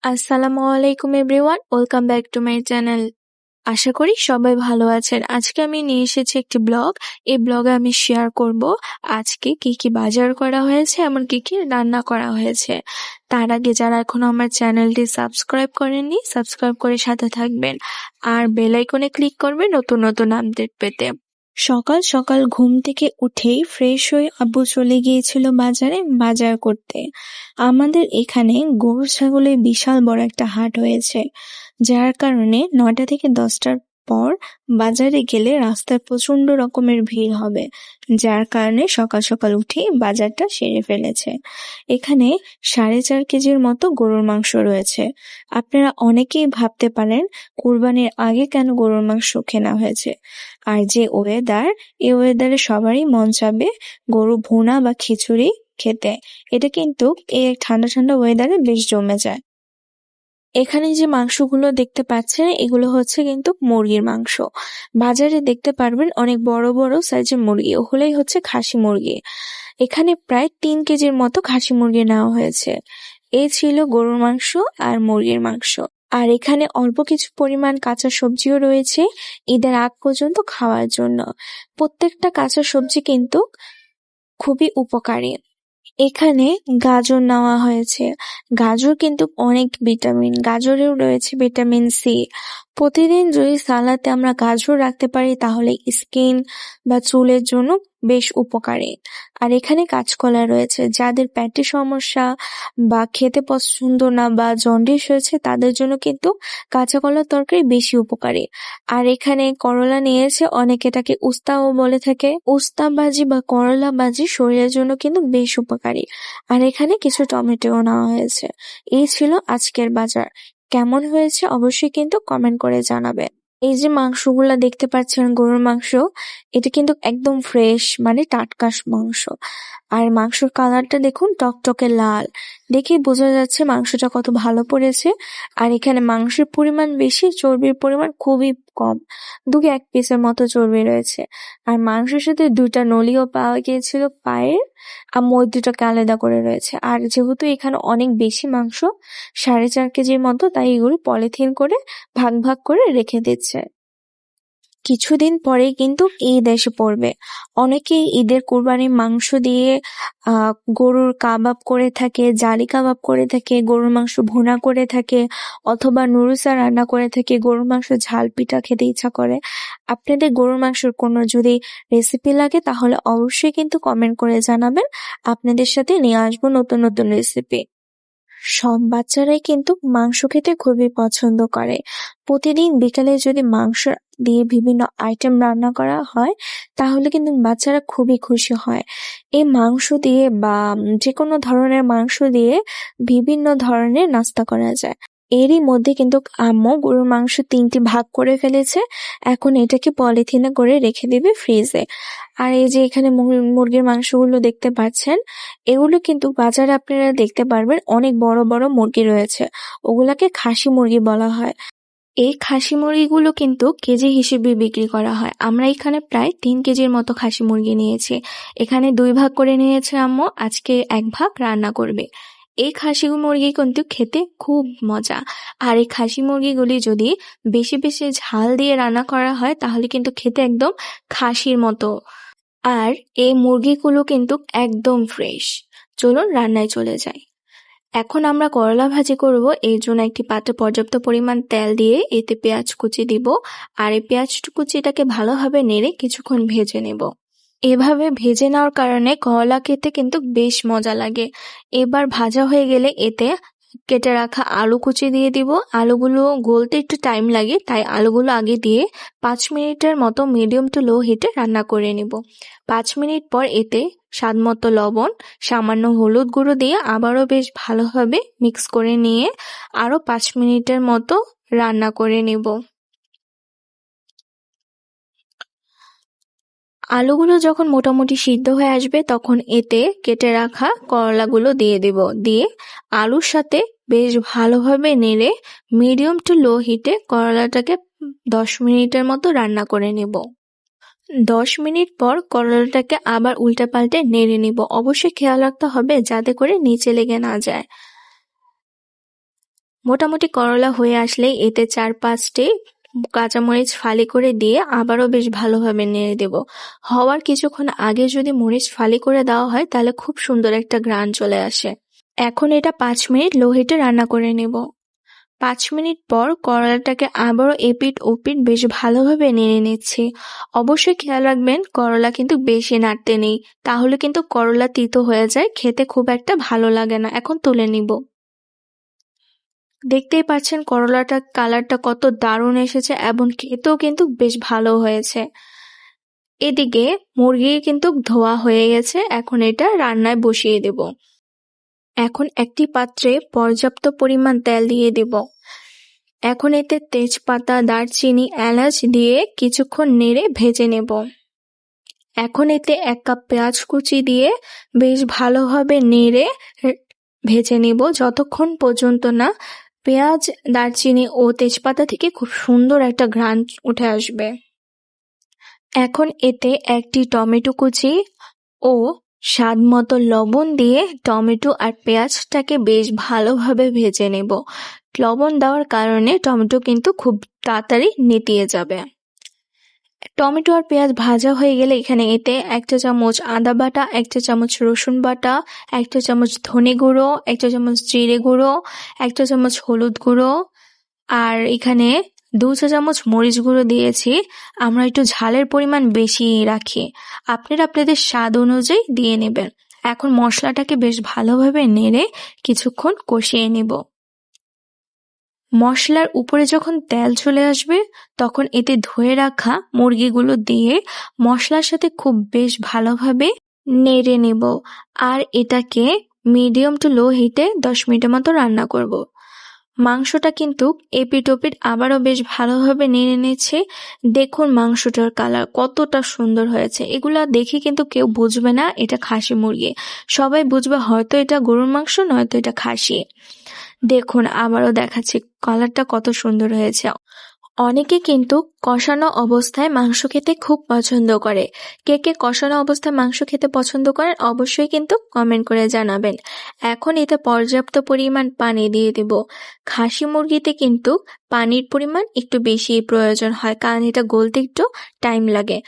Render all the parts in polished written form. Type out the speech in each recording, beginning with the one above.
আসসালামু আলাইকুম everyone, welcome back to my channel. আশা করি সবাই ভালো আছেন। আজকে আমি নিয়ে এসেছি একটি ব্লগ। এই ব্লগে আমি শেয়ার করব আজকে কি কি বাজার করা হয়েছে, এমন কি কি রান্না করা হয়েছে। তার আগে যারা এখনো আমার চ্যানেলটি সাবস্ক্রাইব করেননি, সাবস্ক্রাইব করে সাথে থাকবেন আর বেল আইকনে ক্লিক করবেন নতুন নতুন আপডেট পেতে। সকাল সকাল ঘুম থেকে উঠেই ফ্রেশ হয়ে আব্বু চলে গিয়েছিল বাজারে বাজার করতে। আমাদের এখানে গরু ছাগলের বিশাল বড় একটা হাট হয়েছে, যার কারণে 9টা থেকে 10টার পর বাজারে গেলে রাস্তায় প্রচন্ড রকমের ভিড় হবে, যার কারণে সকাল সকাল উঠেই বাজারটা সেরে ফেলেছে। এখানে 4.5 কেজির মতো গরুর মাংস রয়েছে। আপনারা অনেকেই ভাবতে পারেন কুরবানির আগে কেন গরুর মাংস কেনা হয়েছে। আর যে ওয়েদার, এই ওয়েদারে সবারই মন চাবে গরু ভুনা বা খিচুড়ি খেতে। এটা কিন্তু এই ঠান্ডা ঠান্ডা ওয়েদারে বেশ জমে যায়। এখানে যে মাংসগুলো দেখতে পাচ্ছেন এগুলো হচ্ছে কিন্তু মুরগির মাংস। বাজারে দেখতে পারবেন অনেক বড় বড় সাইজের মুরগি, ওগুলোই হচ্ছে খাসি মুরগি। এখানে প্রায় 3 কেজির মতো খাসি মুরগি নেওয়া হয়েছে। এই ছিল গরুর মাংস আর মুরগির মাংস। আর এখানে অল্প কিছু পরিমাণ কাঁচা সবজিও রয়েছে ঈদের আগ পর্যন্ত খাওয়ার জন্য। প্রত্যেকটা কাঁচা সবজি কিন্তু খুবই উপকারী। এখানে গাজর নেওয়া হয়েছে। গাজর কিন্তু অনেক ভিটামিন, গাজরেও রয়েছে ভিটামিন সি। প্রতিদিন যদি সালাতে আমরা গাজর রাখতে পারি তাহলে স্কিন বা চুলের জন্য বেশ উপকারী। আর এখানে কাঁচকলা রয়েছে, যাদের পেটের সমস্যা বা খেতে পছন্দ না বা জন্ডিস হয়েছে তাদের জন্য কিন্তু কাঁচা কলার তরকারি বেশি উপকারী। আর এখানে করলা নিয়েছে, অনেকে এটাকে উস্তাও বলে থাকে। উস্তা ভাজি বা করলা ভাজি শরীরের জন্য কিন্তু বেশ উপকারী। আর এখানে কিছু টমেটোও নেওয়া হয়েছে। এই ছিল আজকের বাজার। কেমন হয়েছে অবশ্যই কিন্তু কমেন্ট করে জানাবেন। এই যে মাংসগুলা দেখতে পাচ্ছেন গরুর মাংস, এটা কিন্তু একদম ফ্রেশ, মানে টাটকা মাংস। আর মাংসের কালারটা দেখুন টকটকে লাল, দেখেই বোঝা যাচ্ছে মাংসটা কত ভালো পড়েছে। আর এখানে মাংসের পরিমাণ বেশি, চর্বির পরিমাণ খুবই কম, 2-1 পিসের মতো চর্বি রয়েছে। আর মাংসের সাথে 2টা নলিও পাওয়া গিয়েছিল পায়ের, আর ওই 2টাকে আলাদা করে রয়েছে। আর যেহেতু এখানে অনেক বেশি মাংস, 4.5 কেজির মতো, তাই এগুলো পলিথিন করে ভাগ ভাগ করে রেখে দিচ্ছে। কিছুদিন পরেই কিন্তু ঈদ এসে পড়বে। অনেকেই ঈদের কুরবানির মাংস দিয়ে গরুর কাবাব করে থাকে, জালি কাবাব করে থাকে, গরুর মাংস ভুনা করে থাকে, অথবা নুরুসা রান্না করে থাকে, গরুর মাংস ঝাল পিঠা খেতে ইচ্ছা করে। আপনাদের গরুর মাংসের কোনো যদি রেসিপি লাগে তাহলে অবশ্যই কিন্তু কমেন্ট করে জানাবেন, আপনাদের সাথে নিয়ে আসবো নতুন নতুন রেসিপি। সব বাচ্চারাই কিন্তু মাংস খেতে খুবই পছন্দ করে। প্রতিদিন বিকালে যদি মাংস দিয়ে বিভিন্ন আইটেম রান্না করা হয় তাহলে কিন্তু বাচ্চারা খুবই খুশি হয়। এই মাংস দিয়ে বা যে কোনো ধরনের মাংস দিয়ে বিভিন্ন ধরনের নাস্তা করা যায়। এরই মধ্যে কিন্তু আম্মু গরুর মাংস 3টি ভাগ করে ফেলেছে। এখন এটাকে পলিথিনে করে রেখে দিবে ফ্রিজে। আর এই যে এখানে মুরগির মাংসগুলো দেখতে পাচ্ছেন, এগুলো কিন্তু বাজারে আপনারা দেখতে পারবেন অনেক বড় বড় মুরগি রয়েছে, ওগুলাকে খাসি মুরগি বলা হয়। এই খাসি মুরগিগুলো কিন্তু কেজি হিসেবে বিক্রি করা হয়। আমরা এখানে প্রায় 3 কেজির মতো খাসি মুরগি নিয়েছি। এখানে 2 ভাগ করে নিয়েছে আম্মু, আজকে 1 ভাগ রান্না করবে। এই খাসি মুরগি কিন্তু খেতে খুব মজা। আর এই খাসি মুরগিগুলি যদি বেশি বেশি ঝাল দিয়ে রান্না করা হয় তাহলে কিন্তু খেতে একদম খাসির মতো। আর এই মুরগিগুলো কিন্তু একদম ফ্রেশ। চলুন রান্নায় চলে যাই। এখন আমরা করলা ভাজি করব, এই জন্য একটি পাত্রে পর্যাপ্ত পরিমাণ তেল দিয়ে এতে পেঁয়াজ কুচি দিব। আর এই পেঁয়াজ কুচিটাকে ভালোভাবে নেড়ে কিছুক্ষণ ভেজে নেব। এভাবে ভেজে নেওয়ার কারণে করলা খেতে কিন্তু বেশ মজা লাগে। এবার ভাজা হয়ে গেলে এতে কেটে রাখা আলু কুচি দিয়ে দিব। আলুগুলো গলতে একটু টাইম লাগে, তাই আলুগুলো আগে দিয়ে 5 মিনিটের মতো মিডিয়াম টু লো হিটে রান্না করে নেব। 5 মিনিট পর এতে স্বাদমতো লবণ, সামান্য হলুদ গুঁড়ো দিয়ে আবারও বেশ ভালোভাবে মিক্স করে নিয়ে আরো 5 মিনিটের মতো রান্না করে নেব। আলুগুলো যখন মোটামুটি সিদ্ধ হয়ে আসবে তখন এতে কেটে রাখা করলাগুলো দিয়ে দেব। দিয়ে আলুর সাথে বেশ ভালোভাবে নেড়ে মিডিয়াম টু লো হিটে করলাটাকে 10 মিনিটের মতো রান্না করে নেব। 10 মিনিট পর করলাটাকে আবার উল্টে পাল্টে নেড়ে নিব। অবশ্যই খেয়াল রাখতে হবে যাতে করে নিচে লেগে না যায়। মোটামুটি করলা হয়ে আসলেই এতে 4-5টি কাঁচামরিচ ফালি করে দিয়ে আবারও বেশ ভালোভাবে নেড়ে দেব। হওয়ার কিছুক্ষণ আগে যদি মরিচ ফালি করে দেওয়া হয় তাহলে খুব সুন্দর একটা ঘ্রাণ চলে আসে। এখন এটা 5 মিনিট লো হিটে রান্না করে নেব। 5 মিনিট পর করলাটাকে আবারও এপিঠ ওপিঠ বেশ ভালোভাবে নেড়ে নিচ্ছি। অবশ্যই খেয়াল রাখবেন করলা কিন্তু বেশি নাড়তে নেই, তাহলে কিন্তু করলা তিতো হয়ে যায়, খেতে খুব একটা ভালো লাগে না। এখন তুলে নিব। দেখতেই পাচ্ছেন করলাটার কালারটা কত দারুণ এসেছে এবং খেতেও কিন্তু বেশ ভালো হয়েছে। এদিকে মুরগি কিন্তু ধোয়া হয়ে গেছে, এখন এটা রান্নায় বসিয়ে দেব। এখন একটি পাত্রে পর্যাপ্ত পরিমাণ তেল দিয়ে দেব। এখন এতে তেজপাতা, দারচিনি, এলাচ দিয়ে কিছুক্ষণ নেড়ে ভেজে নেব। এখন এতে 1 কাপ পেঁয়াজ কুচি দিয়ে বেশ ভালোভাবে নেড়ে ভেজে নেব যতক্ষণ পর্যন্ত না পেঁয়াজ, দারচিনি ও তেজপাতা থেকে খুব সুন্দর একটা ঘ্রাণ উঠে আসবে। এখন এতে একটি টমেটো কুচি ও স্বাদ মতো লবণ দিয়ে টমেটো আর পেঁয়াজটাকে বেশ ভালোভাবে ভেজে নেব। লবণ দেওয়ার কারণে টমেটো কিন্তু খুব তাড়াতাড়ি নেতিয়ে যাবে। টমেটো আর পেঁয়াজ ভাজা হয়ে গেলে এখানে এতে 1 চা চামচ আদা বাটা, 1 চা চামচ রসুন বাটা, 1 চা চামচ ধনে গুঁড়ো, 1 চা চামচ জিরে গুঁড়ো, 1 চা চামচ হলুদ গুঁড়ো আর এখানে 2 চা চামচ মরিচ গুঁড়ো দিয়েছি। আমরা একটু ঝালের পরিমাণ বেশি রাখি, আপনারা আপনাদের স্বাদ অনুযায়ী দিয়ে নেবেন। এখন মশলাটাকে বেশ ভালোভাবে নেড়ে কিছুক্ষণ কষিয়ে নেব। মশলার উপরে যখন তেল চলে আসবে তখন এতে ধুয়ে রাখা মুরগিগুলো দিয়ে মশলার সাথে খুব বেশ ভালোভাবে নেড়ে নেব আর এটাকে মিডিয়াম টু লো হিটে 10 মিনিটের মতো রান্না করব। মাংসটা কিন্তু এপিঠ ওপিঠ আবারও বেশ ভালোভাবে নেড়ে নিচ্ছে। দেখুন মাংসটার কালার কতটা সুন্দর হয়েছে। এগুলা দেখে কিন্তু কেউ বুঝবে না এটা খাসি মুরগি, সবাই বুঝবে হয়তো এটা গরুর মাংস নয়তো এটা খাসি। দেখুন আবারও দেখাচ্ছি কালারটা কত সুন্দর হয়েছে। অনেকে কিন্তু কষানো অবস্থায় মাংস খেতে খুব পছন্দ করে। কে কে কষানো অবস্থায় মাংস খেতে পছন্দ করেন অবশ্যই কিন্তু কমেন্ট করে জানাবেন। এখন এতে পর্যাপ্ত পরিমাণ পানি দিয়ে দেব। খাসি মুরগিতে কিন্তু পানির পরিমাণ একটু বেশি প্রয়োজন হয়, কারণ এটা গলতে একটু টাইম লাগে।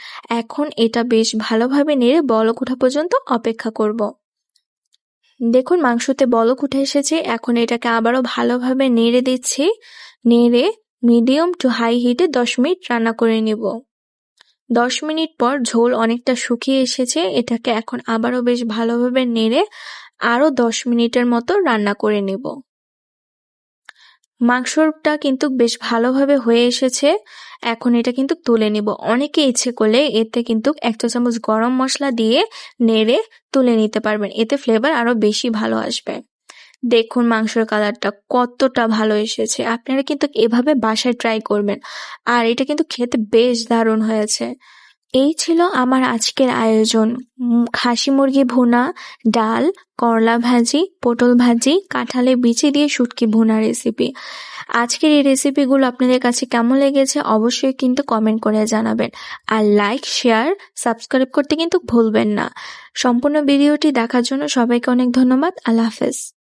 এখন এটা বেশ ভালোভাবে নেড়ে বলক ওঠা পর্যন্ত অপেক্ষা করব। দেখুন মাংসতে বলক উঠে এসেছে, এখন এটাকে আবারও ভালোভাবে নেড়ে দিচ্ছি। নেড়ে মিডিয়াম টু হাই হিটে 10 মিনিট রান্না করে নেব। 10 মিনিট পর ঝোল অনেকটা শুকিয়ে এসেছে, এটাকে এখন আবারও বেশ ভালোভাবে নেড়ে আরও 10 মিনিটের মতো রান্না করে নেব। মাংসটা কিন্তু বেশ ভালোভাবে হয়ে এসেছে, এখন এটা কিন্তু তুলে নিব। অনেকে ইচ্ছে করলে এতে কিন্তু 1 চা চামচ গরম মশলা দিয়ে নেড়ে তুলে নিতে পারবেন, এতে ফ্লেভার আরো বেশি ভালো আসবে। দেখুন মাংসের কালারটা কতটা ভালো এসেছে, আপনারা কিন্তু এভাবে বাসায় ট্রাই করবেন আর এটা কিন্তু খেতে বেশ দারুণ হয়েছে। এই ছিল আমার আজকের আয়োজন। খাসি মুরগি ভুনা, ডাল, করলা ভাজি, পটল ভাজি, কাঁঠালের বিচি দিয়ে শুটকি ভুনা রেসিপি। আজকের এই রেসিপিগুলো আপনাদের কাছে কেমন লেগেছে অবশ্যই কিন্তু কমেন্ট করে জানাবেন আর লাইক, শেয়ার, সাবস্ক্রাইব করতে কিন্তু ভুলবেন না। সম্পূর্ণ ভিডিওটি দেখার জন্য সবাইকে অনেক ধন্যবাদ। আল্লাহ হাফেজ।